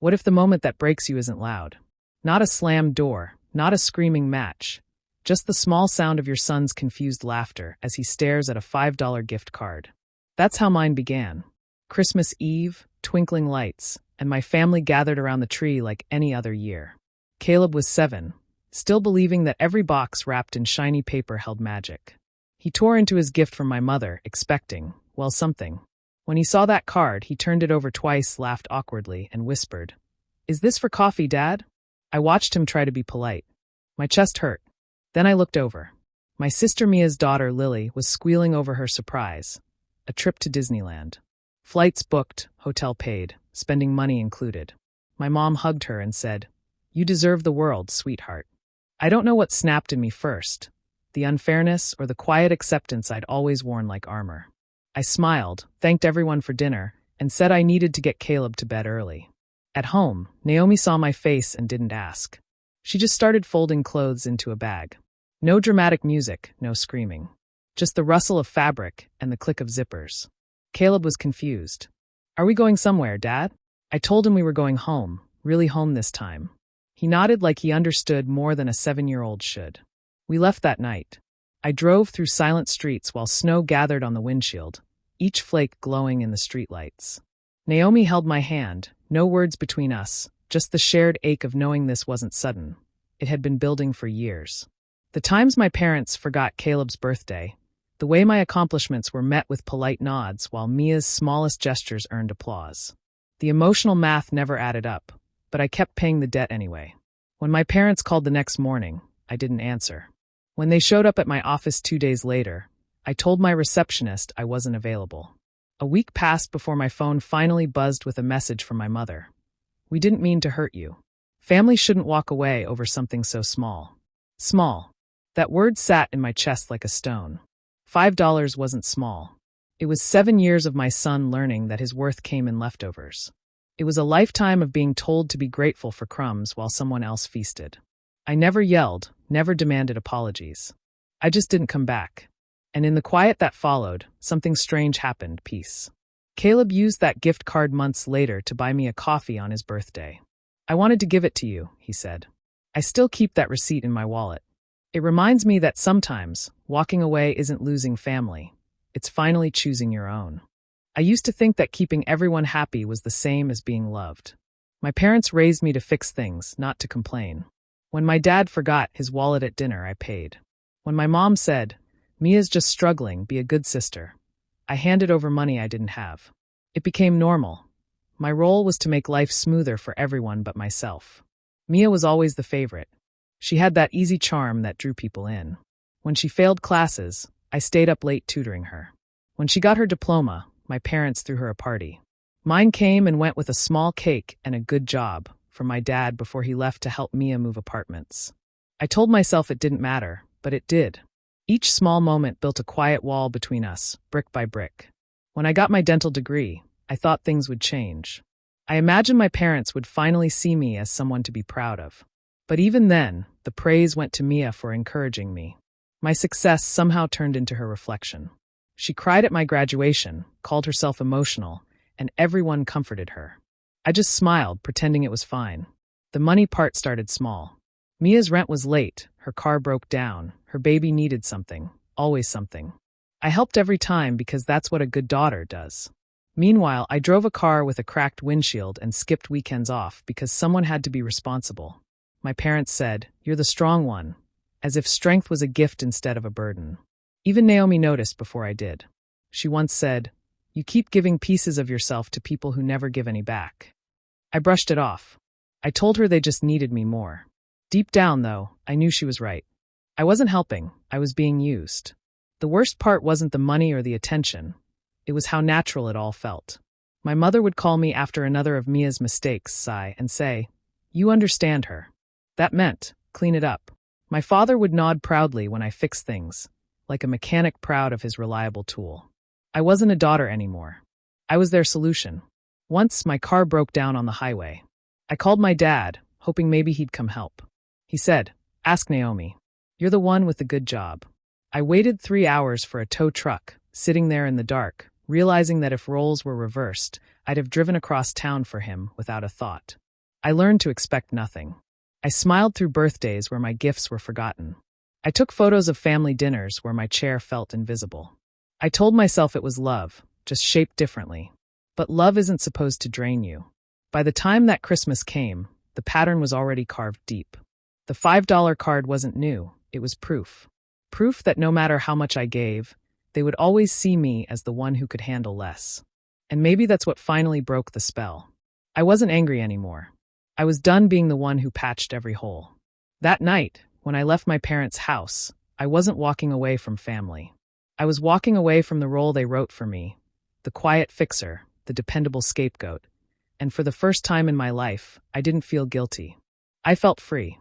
What if the moment that breaks you isn't loud? Not a slammed door, not a screaming match, just the small sound of your son's confused laughter as he stares at a $5 gift card. That's how mine began. Christmas Eve, twinkling lights, and my family gathered around the tree like any other year. Caleb was 7, still believing that every box wrapped in shiny paper held magic. He tore into his gift from my mother, expecting, well, something. When he saw that card, he turned it over twice, laughed awkwardly, and whispered, "Is this for coffee, Dad?" I watched him try to be polite. My chest hurt. Then I looked over. My sister Mia's daughter, Lily, was squealing over her surprise, a trip to Disneyland. Flights booked, hotel paid, spending money included. My mom hugged her and said, "You deserve the world, sweetheart." I don't know what snapped in me first, the unfairness or the quiet acceptance I'd always worn like armor. I smiled, thanked everyone for dinner, and said I needed to get Caleb to bed early. At home, Naomi saw my face and didn't ask. She just started folding clothes into a bag. No dramatic music, no screaming. Just the rustle of fabric and the click of zippers. Caleb was confused. "Are we going somewhere, Dad?" I told him we were going home, really home this time. He nodded like he understood more than a 7-year-old should. We left that night. I drove through silent streets while snow gathered on the windshield, each flake glowing in the streetlights. Naomi held my hand, no words between us, just the shared ache of knowing this wasn't sudden. It had been building for years. The times my parents forgot Caleb's birthday, the way my accomplishments were met with polite nods while Mia's smallest gestures earned applause. The emotional math never added up, but I kept paying the debt anyway. When my parents called the next morning, I didn't answer. When they showed up at my office 2 days later, I told my receptionist I wasn't available. A week passed before my phone finally buzzed with a message from my mother. "We didn't mean to hurt you. Family shouldn't walk away over something so small." Small. That word sat in my chest like a stone. $5 wasn't small. It was 7 years of my son learning that his worth came in leftovers. It was a lifetime of being told to be grateful for crumbs while someone else feasted. I never yelled, never demanded apologies. I just didn't come back. And in the quiet that followed, something strange happened, peace. Caleb used that gift card months later to buy me a coffee on his birthday. "I wanted to give it to you," he said. I still keep that receipt in my wallet. It reminds me that sometimes, walking away isn't losing family. It's finally choosing your own. I used to think that keeping everyone happy was the same as being loved. My parents raised me to fix things, not to complain. When my dad forgot his wallet at dinner, I paid. When my mom said, "Mia's just struggling, be a good sister," I handed over money I didn't have. It became normal. My role was to make life smoother for everyone but myself. Mia was always the favorite. She had that easy charm that drew people in. When she failed classes, I stayed up late tutoring her. When she got her diploma, my parents threw her a party. Mine came and went with a small cake and a good job from my dad before he left to help Mia move apartments. I told myself it didn't matter, but it did. Each small moment built a quiet wall between us, brick by brick. When I got my dental degree, I thought things would change. I imagined my parents would finally see me as someone to be proud of. But even then, the praise went to Mia for encouraging me. My success somehow turned into her reflection. She cried at my graduation, called herself emotional, and everyone comforted her. I just smiled, pretending it was fine. The money part started small. Mia's rent was late, her car broke down, her baby needed something, always something. I helped every time because that's what a good daughter does. Meanwhile, I drove a car with a cracked windshield and skipped weekends off because someone had to be responsible. My parents said, "You're the strong one," as if strength was a gift instead of a burden. Even Naomi noticed before I did. She once said, "You keep giving pieces of yourself to people who never give any back." I brushed it off. I told her they just needed me more. Deep down, though, I knew she was right. I wasn't helping, I was being used. The worst part wasn't the money or the attention. It was how natural it all felt. My mother would call me after another of Mia's mistakes, sigh, and say, "You understand her." That meant, clean it up. My father would nod proudly when I fixed things, like a mechanic proud of his reliable tool. I wasn't a daughter anymore. I was their solution. Once, my car broke down on the highway. I called my dad, hoping maybe he'd come help. He said, "Ask Naomi. You're the one with the good job." I waited 3 hours for a tow truck, sitting there in the dark, realizing that if roles were reversed, I'd have driven across town for him without a thought. I learned to expect nothing. I smiled through birthdays where my gifts were forgotten. I took photos of family dinners where my chair felt invisible. I told myself it was love, just shaped differently. But love isn't supposed to drain you. By the time that Christmas came, the pattern was already carved deep. The $5 card wasn't new, it was proof. Proof that no matter how much I gave, they would always see me as the one who could handle less. And maybe that's what finally broke the spell. I wasn't angry anymore. I was done being the one who patched every hole. That night, when I left my parents' house, I wasn't walking away from family. I was walking away from the role they wrote for me, the quiet fixer, the dependable scapegoat. And for the first time in my life, I didn't feel guilty. I felt free.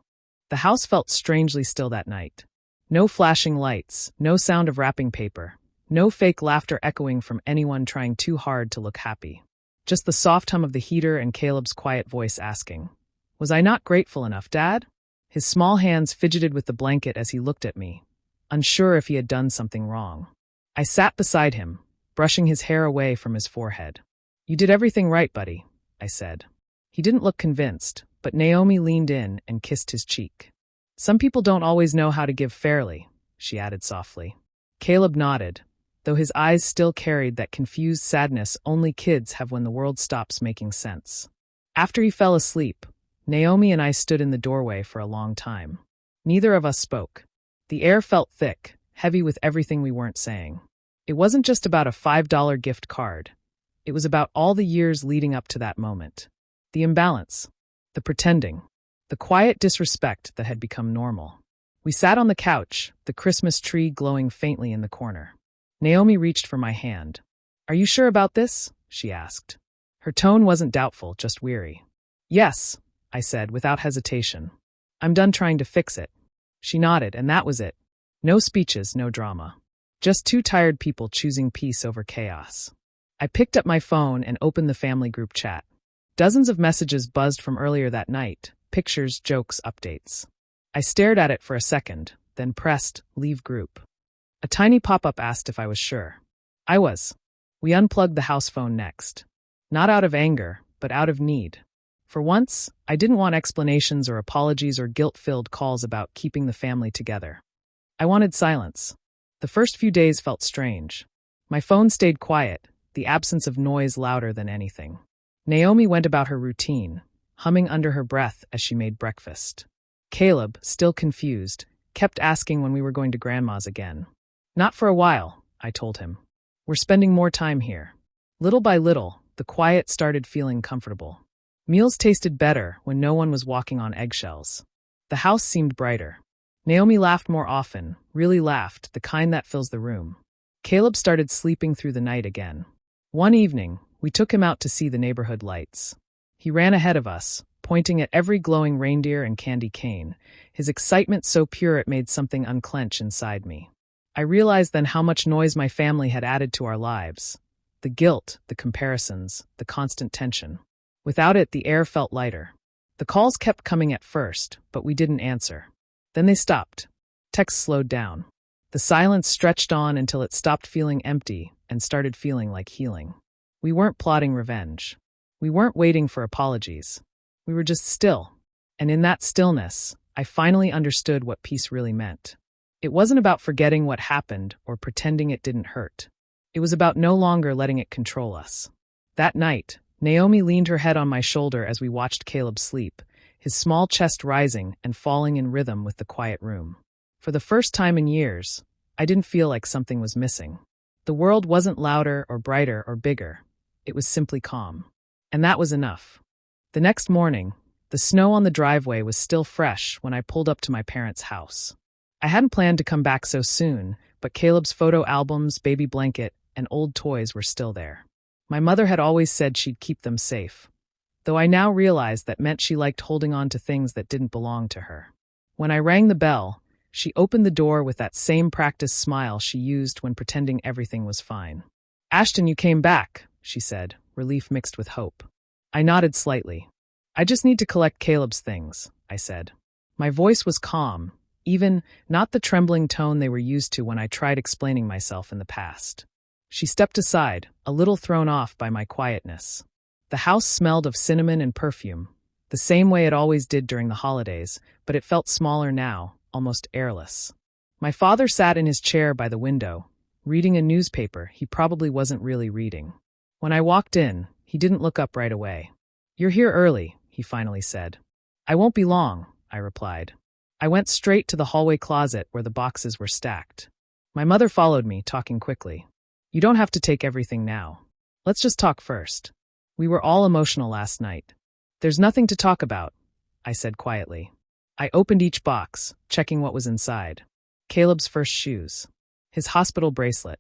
The house felt strangely still that night. No flashing lights, no sound of wrapping paper, no fake laughter echoing from anyone trying too hard to look happy. Just the soft hum of the heater and Caleb's quiet voice asking, "Was I not grateful enough, Dad?" His small hands fidgeted with the blanket as he looked at me, unsure if he had done something wrong. I sat beside him, brushing his hair away from his forehead. "You did everything right, buddy," I said. He didn't look convinced, but Naomi leaned in and kissed his cheek. "Some people don't always know how to give fairly," she added softly. Caleb nodded, though his eyes still carried that confused sadness only kids have when the world stops making sense. After he fell asleep, Naomi and I stood in the doorway for a long time. Neither of us spoke. The air felt thick, heavy with everything we weren't saying. It wasn't just about a $5 gift card. It was about all the years leading up to that moment. The imbalance, the pretending, the quiet disrespect that had become normal. We sat on the couch, the Christmas tree glowing faintly in the corner. Naomi reached for my hand. "Are you sure about this?" she asked. Her tone wasn't doubtful, just weary. "Yes," I said without hesitation. "I'm done trying to fix it." She nodded, and that was it. No speeches, no drama. Just two tired people choosing peace over chaos. I picked up my phone and opened the family group chat. Dozens of messages buzzed from earlier that night, pictures, jokes, updates. I stared at it for a second, then pressed leave group. A tiny pop-up asked if I was sure. I was. We unplugged the house phone next. Not out of anger, but out of need. For once, I didn't want explanations or apologies or guilt-filled calls about keeping the family together. I wanted silence. The first few days felt strange. My phone stayed quiet, the absence of noise louder than anything. Naomi went about her routine, humming under her breath as she made breakfast. Caleb, still confused, kept asking when we were going to Grandma's again. "Not for a while," I told him. "We're spending more time here." Little by little, the quiet started feeling comfortable. Meals tasted better when no one was walking on eggshells. The house seemed brighter. Naomi laughed more often, really laughed, the kind that fills the room. Caleb started sleeping through the night again. One evening, we took him out to see the neighborhood lights. He ran ahead of us, pointing at every glowing reindeer and candy cane, his excitement so pure it made something unclench inside me. I realized then how much noise my family had added to our lives. The guilt, the comparisons, the constant tension. Without it, the air felt lighter. The calls kept coming at first, but we didn't answer. Then they stopped. Texts slowed down. The silence stretched on until it stopped feeling empty and started feeling like healing. We weren't plotting revenge. We weren't waiting for apologies. We were just still. And in that stillness, I finally understood what peace really meant. It wasn't about forgetting what happened or pretending it didn't hurt. It was about no longer letting it control us. That night, Naomi leaned her head on my shoulder as we watched Caleb sleep, his small chest rising and falling in rhythm with the quiet room. For the first time in years, I didn't feel like something was missing. The world wasn't louder or brighter or bigger. It was simply calm. And that was enough. The next morning, the snow on the driveway was still fresh when I pulled up to my parents' house. I hadn't planned to come back so soon, but Caleb's photo albums, baby blanket, and old toys were still there. My mother had always said she'd keep them safe, though I now realized that meant she liked holding on to things that didn't belong to her. When I rang the bell, she opened the door with that same practiced smile she used when pretending everything was fine. "Ashton, you came back," she said, relief mixed with hope. I nodded slightly. "I just need to collect Caleb's things," I said. My voice was calm, even not the trembling tone they were used to when I tried explaining myself in the past. She stepped aside, a little thrown off by my quietness. The house smelled of cinnamon and perfume, the same way it always did during the holidays, but it felt smaller now, almost airless. My father sat in his chair by the window, reading a newspaper he probably wasn't really reading. When I walked in, he didn't look up right away. "You're here early," he finally said. "I won't be long," I replied. I went straight to the hallway closet where the boxes were stacked. My mother followed me, talking quickly. "You don't have to take everything now. Let's just talk first. We were all emotional last night." "There's nothing to talk about," I said quietly. I opened each box, checking what was inside. Caleb's first shoes, his hospital bracelet,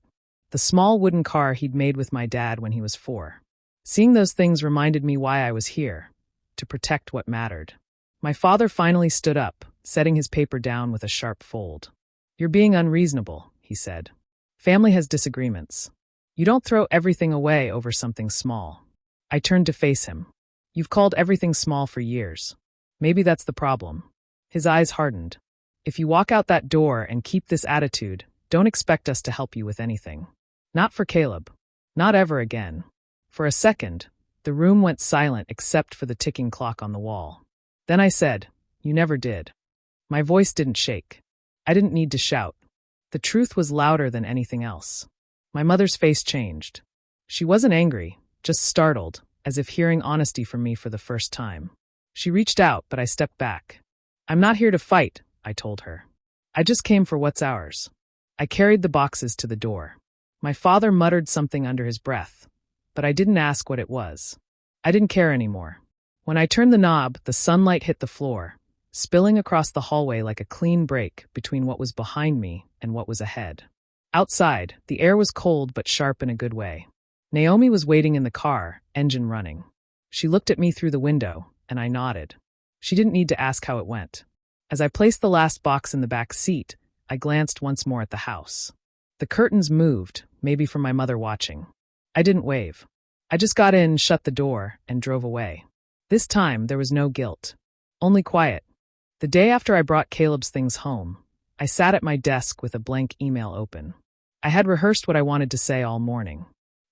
the small wooden car he'd made with my dad when he was 4. Seeing those things reminded me why I was here, to protect what mattered. My father finally stood up, setting his paper down with a sharp fold. "You're being unreasonable," he said. "Family has disagreements. You don't throw everything away over something small." I turned to face him. "You've called everything small for years. Maybe that's the problem." His eyes hardened. "If you walk out that door and keep this attitude, don't expect us to help you with anything. Not for Caleb. Not ever again." For a second, the room went silent except for the ticking clock on the wall. Then I said, "You never did." My voice didn't shake. I didn't need to shout. The truth was louder than anything else. My mother's face changed. She wasn't angry, just startled, as if hearing honesty from me for the first time. She reached out, but I stepped back. "I'm not here to fight," I told her. "I just came for what's ours." I carried the boxes to the door. My father muttered something under his breath, but I didn't ask what it was. I didn't care anymore. When I turned the knob, the sunlight hit the floor, spilling across the hallway like a clean break between what was behind me and what was ahead. Outside, the air was cold but sharp in a good way. Naomi was waiting in the car, engine running. She looked at me through the window, and I nodded. She didn't need to ask how it went. As I placed the last box in the back seat, I glanced once more at the house. The curtains moved, maybe from my mother watching. I didn't wave. I just got in, shut the door, and drove away. This time, there was no guilt. Only quiet. The day after I brought Caleb's things home, I sat at my desk with a blank email open. I had rehearsed what I wanted to say all morning.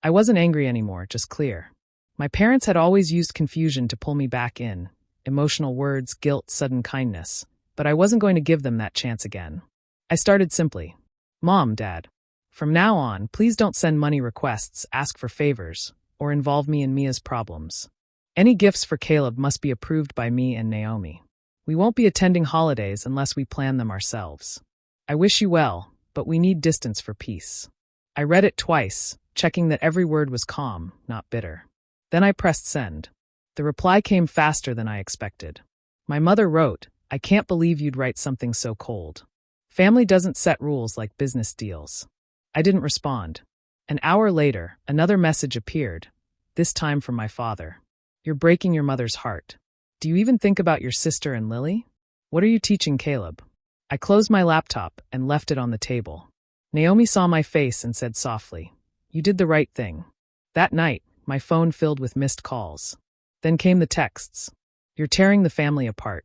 I wasn't angry anymore, just clear. My parents had always used confusion to pull me back in, emotional words, guilt, sudden kindness, but I wasn't going to give them that chance again. I started simply. "Mom, Dad, from now on, please don't send money requests, ask for favors, or involve me in Mia's problems. Any gifts for Caleb must be approved by me and Naomi. We won't be attending holidays unless we plan them ourselves. I wish you well, but we need distance for peace." I read it twice, checking that every word was calm, not bitter. Then I pressed send. The reply came faster than I expected. My mother wrote, "I can't believe you'd write something so cold. Family doesn't set rules like business deals." I didn't respond. An hour later, another message appeared, this time from my father. "You're breaking your mother's heart. Do you even think about your sister and Lily? What are you teaching Caleb?" I closed my laptop and left it on the table. Naomi saw my face and said softly, "You did the right thing." That night, my phone filled with missed calls. Then came the texts. "You're tearing the family apart.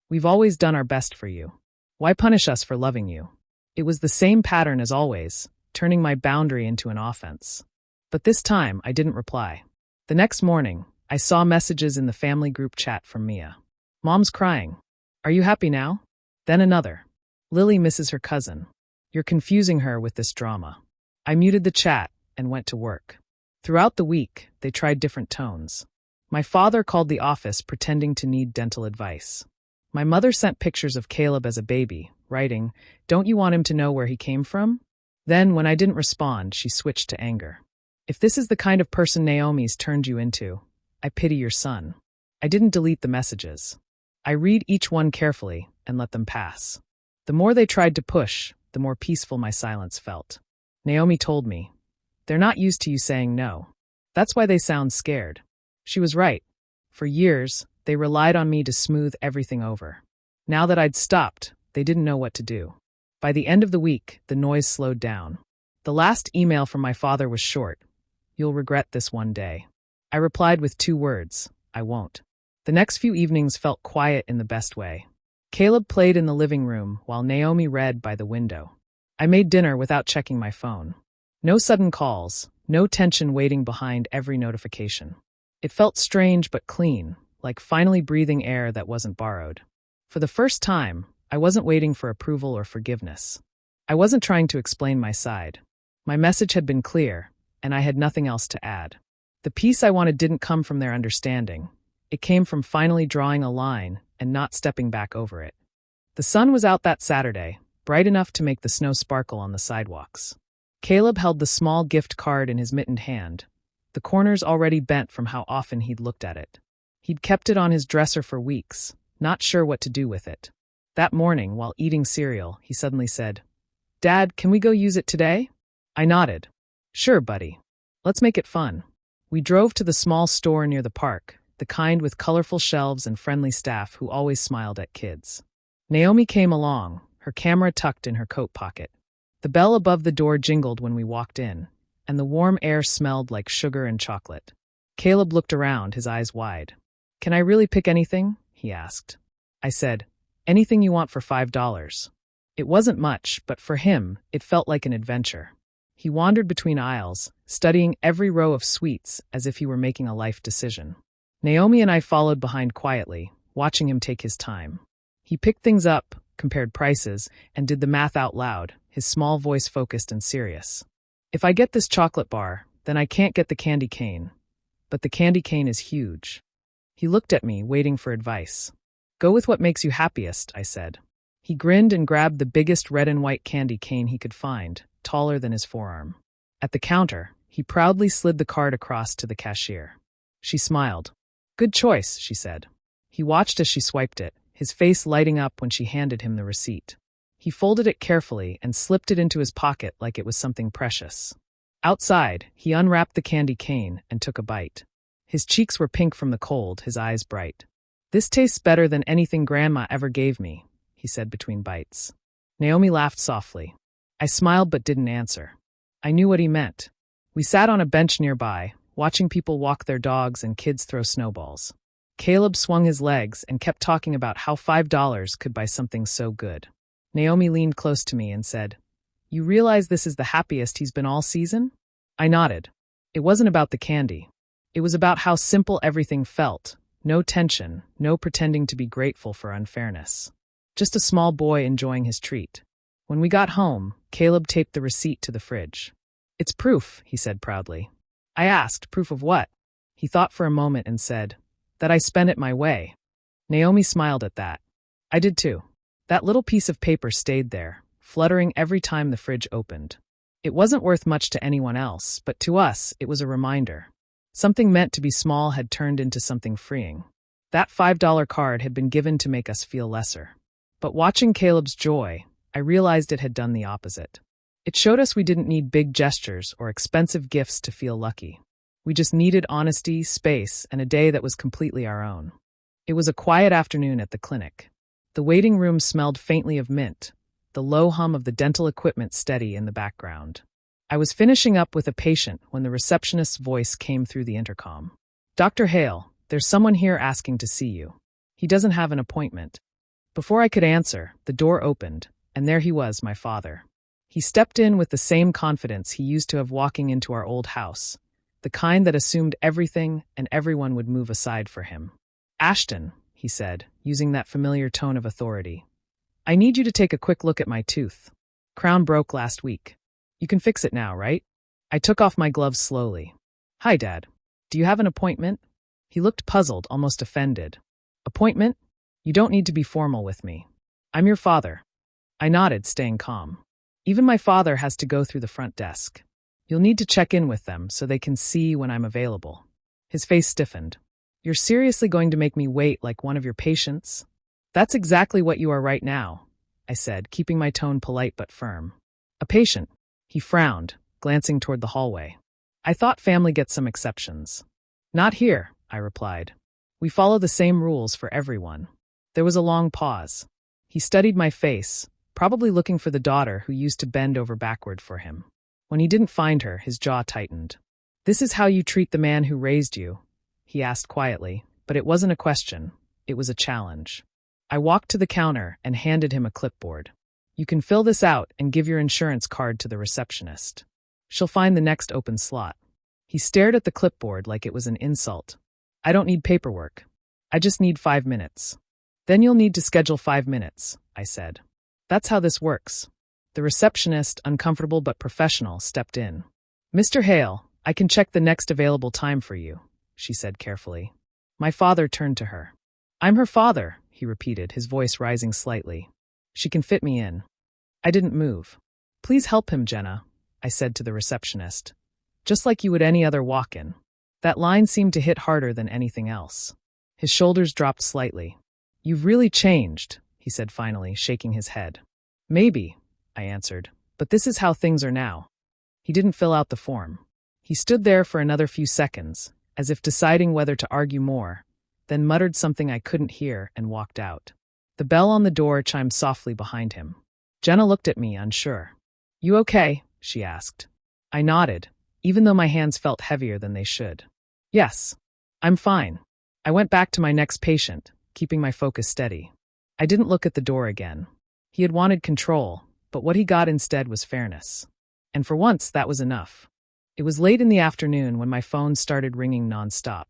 We've always done our best for you. Why punish us for loving you?" It was the same pattern as always, turning my boundary into an offense. But this time, I didn't reply. The next morning, I saw messages in the family group chat from Mia. "Mom's crying. Are you happy now?" Then another. "Lily misses her cousin. You're confusing her with this drama." I muted the chat and went to work. Throughout the week, they tried different tones. My father called the office pretending to need dental advice. My mother sent pictures of Caleb as a baby, writing, "Don't you want him to know where he came from?" Then, when I didn't respond, she switched to anger. "If this is the kind of person Naomi's turned you into, I pity your son." I didn't delete the messages. I read each one carefully and let them pass. The more they tried to push, the more peaceful my silence felt. Naomi told me, "They're not used to you saying no. That's why they sound scared." She was right. For years, they relied on me to smooth everything over. Now that I'd stopped, they didn't know what to do. By the end of the week, the noise slowed down. The last email from my father was short. "You'll regret this one day." I replied with 2 words, "I won't." The next few evenings felt quiet in the best way. Caleb played in the living room while Naomi read by the window. I made dinner without checking my phone. No sudden calls, no tension waiting behind every notification. It felt strange but clean, like finally breathing air that wasn't borrowed. For the first time, I wasn't waiting for approval or forgiveness. I wasn't trying to explain my side. My message had been clear, and I had nothing else to add. The peace I wanted didn't come from their understanding. It came from finally drawing a line and not stepping back over it. The sun was out that Saturday, bright enough to make the snow sparkle on the sidewalks. Caleb held the small gift card in his mittened hand, the corners already bent from how often he'd looked at it. He'd kept it on his dresser for weeks, not sure what to do with it. That morning, while eating cereal, he suddenly said, "Dad, can we go use it today?" I nodded. "Sure, buddy. Let's make it fun." We drove to the small store near the park, the kind with colorful shelves and friendly staff who always smiled at kids. Naomi came along, her camera tucked in her coat pocket. The bell above the door jingled when we walked in, and the warm air smelled like sugar and chocolate. Caleb looked around, his eyes wide. "Can I really pick anything?" he asked. I said, "Anything you want for $5. It wasn't much, but for him, it felt like an adventure. He wandered between aisles, studying every row of sweets as if he were making a life decision. Naomi and I followed behind quietly, watching him take his time. He picked things up, compared prices, and did the math out loud, his small voice focused and serious. "If I get this chocolate bar, then I can't get the candy cane. But the candy cane is huge." He looked at me, waiting for advice. "Go with what makes you happiest," I said. He grinned and grabbed the biggest red and white candy cane he could find, taller than his forearm. At the counter, he proudly slid the card across to the cashier. She smiled. "Good choice," she said. He watched as she swiped it, his face lighting up when she handed him the receipt. He folded it carefully and slipped it into his pocket like it was something precious. Outside, he unwrapped the candy cane and took a bite. His cheeks were pink from the cold, his eyes bright. "This tastes better than anything Grandma ever gave me," he said between bites. Naomi laughed softly. I smiled but didn't answer. I knew what he meant. We sat on a bench nearby, watching people walk their dogs and kids throw snowballs. Caleb swung his legs and kept talking about how $5 could buy something so good. Naomi leaned close to me and said, "You realize this is the happiest he's been all season?" I nodded. It wasn't about the candy. It was about how simple everything felt. No tension, no pretending to be grateful for unfairness. Just a small boy enjoying his treat. When we got home, Caleb taped the receipt to the fridge. "It's proof," he said proudly. I asked, "Proof of what?" He thought for a moment and said, "That I spent it my way." Naomi smiled at that. I did too. That little piece of paper stayed there, fluttering every time the fridge opened. It wasn't worth much to anyone else, but to us, it was a reminder. Something meant to be small had turned into something freeing. That $5 card had been given to make us feel lesser. But watching Caleb's joy, I realized it had done the opposite. It showed us we didn't need big gestures or expensive gifts to feel lucky. We just needed honesty, space, and a day that was completely our own. It was a quiet afternoon at the clinic. The waiting room smelled faintly of mint, the low hum of the dental equipment steady in the background. I was finishing up with a patient when the receptionist's voice came through the intercom. "Dr. Hale, there's someone here asking to see you. He doesn't have an appointment." Before I could answer, the door opened, and there he was, my father. He stepped in with the same confidence he used to have walking into our old house, the kind that assumed everything and everyone would move aside for him. "Ashton," he said, using that familiar tone of authority, "I need you to take a quick look at my tooth. Crown broke last week. You can fix it now, right?" I took off my gloves slowly. "Hi, Dad. Do you have an appointment?" He looked puzzled, almost offended. "Appointment? You don't need to be formal with me. I'm your father." I nodded, staying calm. "Even my father has to go through the front desk. You'll need to check in with them so they can see when I'm available." His face stiffened. "You're seriously going to make me wait like one of your patients?" "That's exactly what you are right now," I said, keeping my tone polite but firm. "A patient." He frowned, glancing toward the hallway. "I thought family gets some exceptions." "Not here," I replied. "We follow the same rules for everyone." There was a long pause. He studied my face, probably looking for the daughter who used to bend over backward for him. When he didn't find her, his jaw tightened. "This is how you treat the man who raised you?" he asked quietly, but it wasn't a question. It was a challenge. I walked to the counter and handed him a clipboard. "You can fill this out and give your insurance card to the receptionist. She'll find the next open slot." He stared at the clipboard like it was an insult. "I don't need paperwork." I just need 5 minutes. Then you'll need to schedule 5 minutes, I said. That's how this works. The receptionist, uncomfortable but professional, stepped in. Mr. Hale, I can check the next available time for you, she said carefully. My father turned to her. I'm her father, he repeated, his voice rising slightly. She can fit me in. I didn't move. Please help him, Jenna, I said to the receptionist. Just like you would any other walk-in. That line seemed to hit harder than anything else. His shoulders dropped slightly. You've really changed, he said finally, shaking his head. Maybe, I answered, but this is how things are now. He didn't fill out the form. He stood there for another few seconds, as if deciding whether to argue more, then muttered something I couldn't hear and walked out. The bell on the door chimed softly behind him. Jenna looked at me, unsure. You okay? She asked. I nodded, even though my hands felt heavier than they should. Yes, I'm fine. I went back to my next patient, keeping my focus steady. I didn't look at the door again. He had wanted control, but what he got instead was fairness. And for once, that was enough. It was late in the afternoon when my phone started ringing nonstop.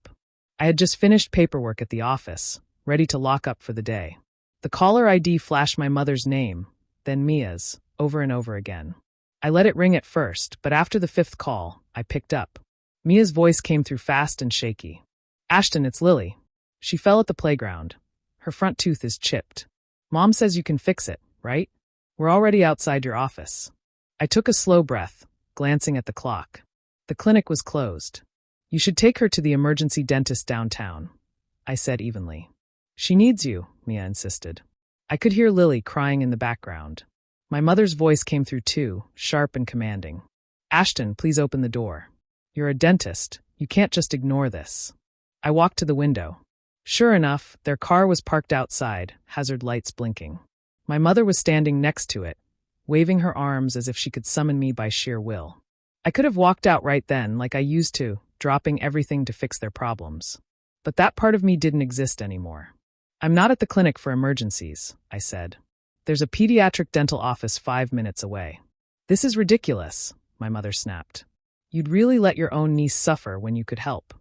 I had just finished paperwork at the office, ready to lock up for the day. The caller ID flashed my mother's name, then Mia's, over and over again. I let it ring at first, but after the fifth call, I picked up. Mia's voice came through fast and shaky. Ashton, it's Lily. She fell at the playground. Her front tooth is chipped. Mom says you can fix it, right? We're already outside your office. I took a slow breath, glancing at the clock. The clinic was closed. You should take her to the emergency dentist downtown, I said evenly. She needs you, Mia insisted. I could hear Lily crying in the background. My mother's voice came through too, sharp and commanding. Ashton, please open the door. You're a dentist. You can't just ignore this. I walked to the window. Sure enough, their car was parked outside, hazard lights blinking. My mother was standing next to it, waving her arms as if she could summon me by sheer will. I could have walked out right then, like I used to, dropping everything to fix their problems. But that part of me didn't exist anymore. I'm not at the clinic for emergencies, I said. There's a pediatric dental office 5 minutes away. This is ridiculous, my mother snapped. You'd really let your own niece suffer when you could help.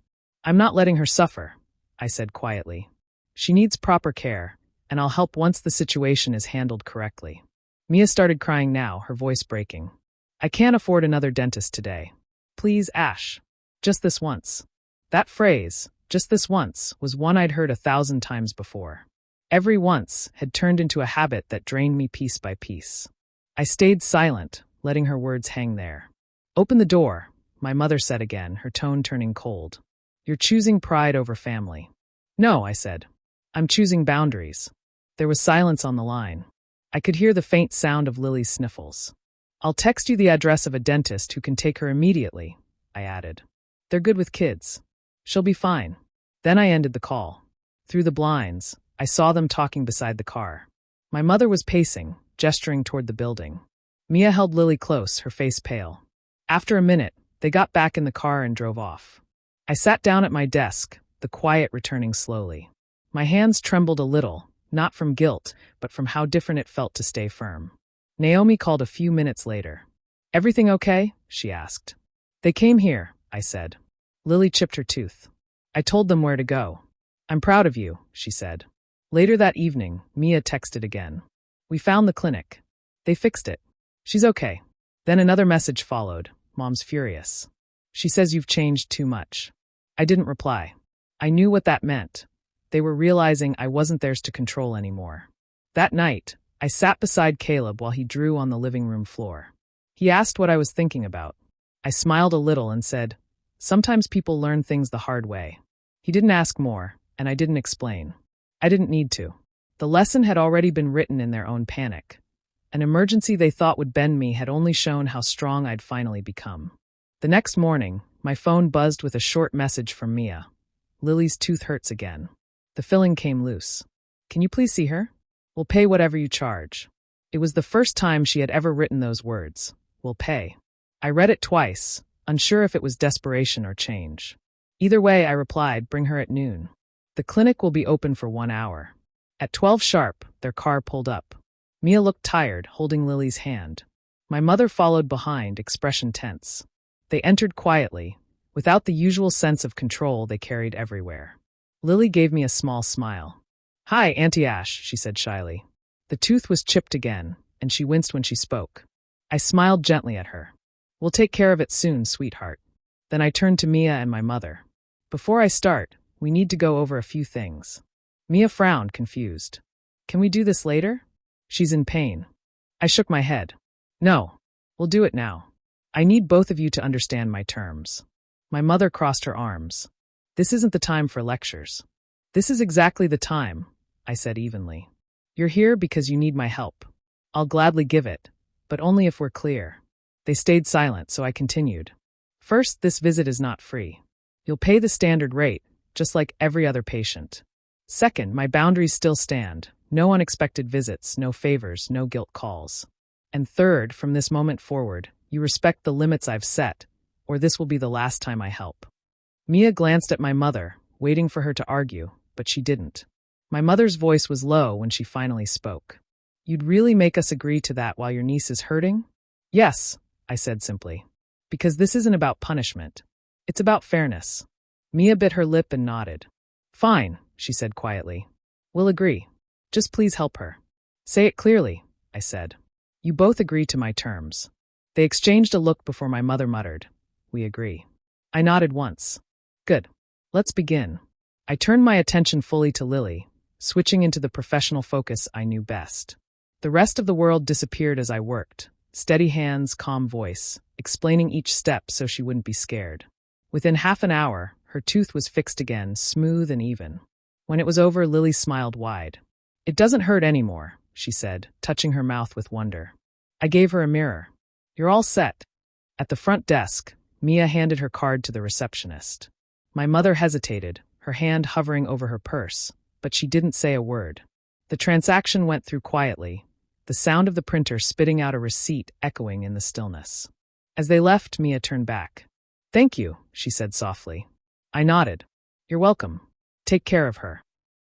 I'm not letting her suffer, I said quietly. She needs proper care, and I'll help once the situation is handled correctly. Mia started crying now, her voice breaking. I can't afford another dentist today. Please, Ash. Just this once. That phrase, just this once, was one I'd heard 1,000 times before. Every once had turned into a habit that drained me piece by piece. I stayed silent, letting her words hang there. Open the door, my mother said again, her tone turning cold. You're choosing pride over family. No, I said. I'm choosing boundaries. There was silence on the line. I could hear the faint sound of Lily's sniffles. I'll text you the address of a dentist who can take her immediately, I added. They're good with kids. She'll be fine. Then I ended the call. Through the blinds, I saw them talking beside the car. My mother was pacing, gesturing toward the building. Mia held Lily close, her face pale. After a minute, they got back in the car and drove off. I sat down at my desk, the quiet returning slowly. My hands trembled a little, not from guilt, but from how different it felt to stay firm. Naomi called a few minutes later. Everything okay? She asked. They came here, I said. Lily chipped her tooth. I told them where to go. I'm proud of you, she said. Later that evening, Mia texted again. We found the clinic. They fixed it. She's okay. Then another message followed. Mom's furious. She says you've changed too much. I didn't reply. I knew what that meant. They were realizing I wasn't theirs to control anymore. That night, I sat beside Caleb while he drew on the living room floor. He asked what I was thinking about. I smiled a little and said, sometimes people learn things the hard way. He didn't ask more, and I didn't explain. I didn't need to. The lesson had already been written in their own panic. An emergency they thought would bend me had only shown how strong I'd finally become. The next morning, my phone buzzed with a short message from Mia. Lily's tooth hurts again. The filling came loose. Can you please see her? We'll pay whatever you charge. It was the first time she had ever written those words. We'll pay. I read it twice, unsure if it was desperation or change. Either way, I replied, bring her at noon. The clinic will be open for 1 hour. At 12 sharp, their car pulled up. Mia looked tired, holding Lily's hand. My mother followed behind, expression tense. They entered quietly, without the usual sense of control they carried everywhere. Lily gave me a small smile. Hi, Auntie Ash, she said shyly. The tooth was chipped again, and she winced when she spoke. I smiled gently at her. We'll take care of it soon, sweetheart. Then I turned to Mia and my mother. Before I start, we need to go over a few things. Mia frowned, confused. Can we do this later? She's in pain. I shook my head. No, we'll do it now. I need both of you to understand my terms. My mother crossed her arms. This isn't the time for lectures. This is exactly the time, I said evenly. You're here because you need my help. I'll gladly give it, but only if we're clear. They stayed silent, so I continued. First, this visit is not free. You'll pay the standard rate, just like every other patient. Second, my boundaries still stand. No unexpected visits, no favors, no guilt calls. And third, from this moment forward, you respect the limits I've set, or this will be the last time I help. Mia glanced at my mother, waiting for her to argue, but she didn't. My mother's voice was low when she finally spoke. You'd really make us agree to that while your niece is hurting? Yes, I said simply. Because this isn't about punishment. It's about fairness. Mia bit her lip and nodded. Fine, she said quietly. We'll agree. Just please help her. Say it clearly, I said. You both agree to my terms. They exchanged a look before my mother muttered. We agree. I nodded once. Good. Let's begin. I turned my attention fully to Lily, switching into the professional focus I knew best. The rest of the world disappeared as I worked. Steady hands, calm voice, explaining each step so she wouldn't be scared. Within half an hour, her tooth was fixed again, smooth and even. When it was over, Lily smiled wide. It doesn't hurt anymore, she said, touching her mouth with wonder. I gave her a mirror. You're all set. At the front desk, Mia handed her card to the receptionist. My mother hesitated, her hand hovering over her purse, but she didn't say a word. The transaction went through quietly, the sound of the printer spitting out a receipt echoing in the stillness. As they left, Mia turned back. Thank you, she said softly. I nodded. You're welcome. Take care of her.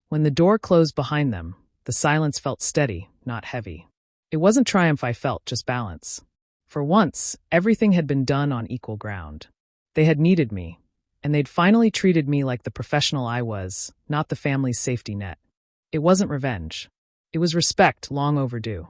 When the door closed behind them, the silence felt steady, not heavy. It wasn't triumph I felt, just balance. For once, everything had been done on equal ground. They had needed me, and they'd finally treated me like the professional I was, not the family's safety net. It wasn't revenge. It was respect, long overdue.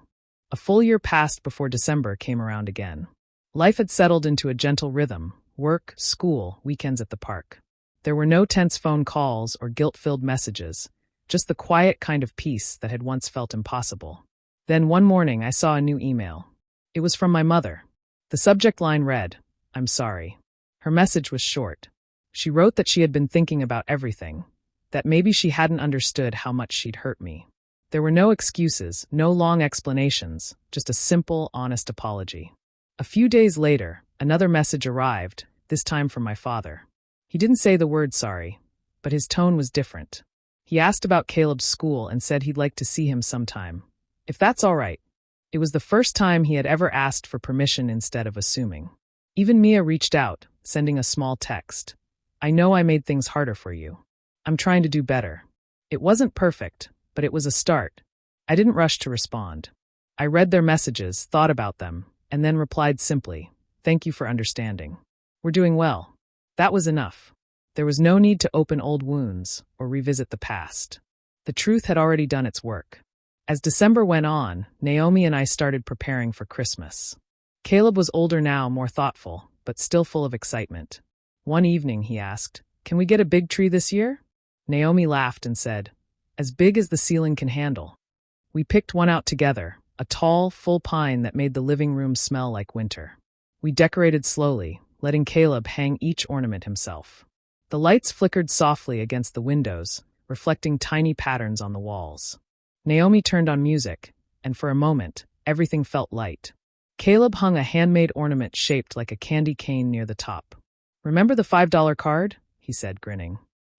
A full year passed before December came around again. Life had settled into a gentle rhythm: work, school, weekends at the park. There were no tense phone calls or guilt-filled messages, just the quiet kind of peace that had once felt impossible. Then one morning I saw a new email. It was from my mother. The subject line read, I'm sorry. Her message was short. She wrote that she had been thinking about everything, that maybe she hadn't understood how much she'd hurt me. There were no excuses, no long explanations, just a simple, honest apology. A few days later, another message arrived, this time from my father. He didn't say the word sorry, but his tone was different. He asked about Caleb's school and said he'd like to see him sometime. If that's all right. It was the first time he had ever asked for permission instead of assuming. Even Mia reached out, sending a small text. I know I made things harder for you. I'm trying to do better. It wasn't perfect, but it was a start. I didn't rush to respond. I read their messages, thought about them, and then replied simply, thank you for understanding. We're doing well. That was enough. There was no need to open old wounds or revisit the past. The truth had already done its work. As December went on, Naomi and I started preparing for Christmas. Caleb was older now, more thoughtful, but still full of excitement. One evening, he asked, can we get a big tree this year? Naomi laughed and said, as big as the ceiling can handle. We picked one out together, a tall, full pine that made the living room smell like winter. We decorated slowly, letting Caleb hang each ornament himself. The lights flickered softly against the windows, reflecting tiny patterns on the walls. Naomi turned on music, and for a moment, everything felt light. Caleb hung a handmade ornament shaped like a candy cane near the top. Remember the $5 card? He said, grinning.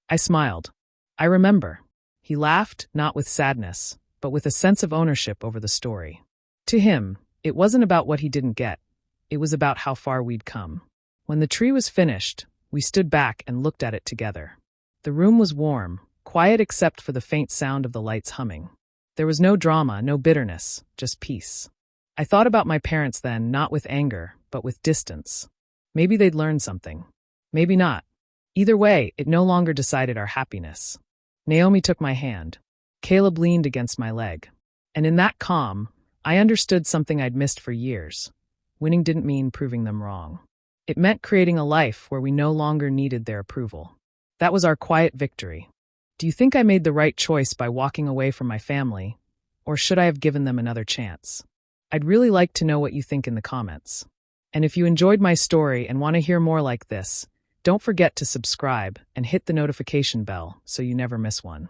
I smiled. I remember. He laughed, not with sadness, but with a sense of ownership over the story. To him, it wasn't about what he didn't get. It was about how far we'd come. When the tree was finished, we stood back and looked at it together. The room was warm, quiet except for the faint sound of the lights humming. There was no drama, no bitterness, just peace. I thought about my parents then, not with anger, but with distance. Maybe they'd learned something. Maybe not. Either way, it no longer decided our happiness. Naomi took my hand. Caleb leaned against my leg. And in that calm, I understood something I'd missed for years. Winning didn't mean proving them wrong. It meant creating a life where we no longer needed their approval. That was our quiet victory. Do you think I made the right choice by walking away from my family, or should I have given them another chance? I'd really like to know what you think in the comments. And if you enjoyed my story and want to hear more like this, don't forget to subscribe and hit the notification bell so you never miss one.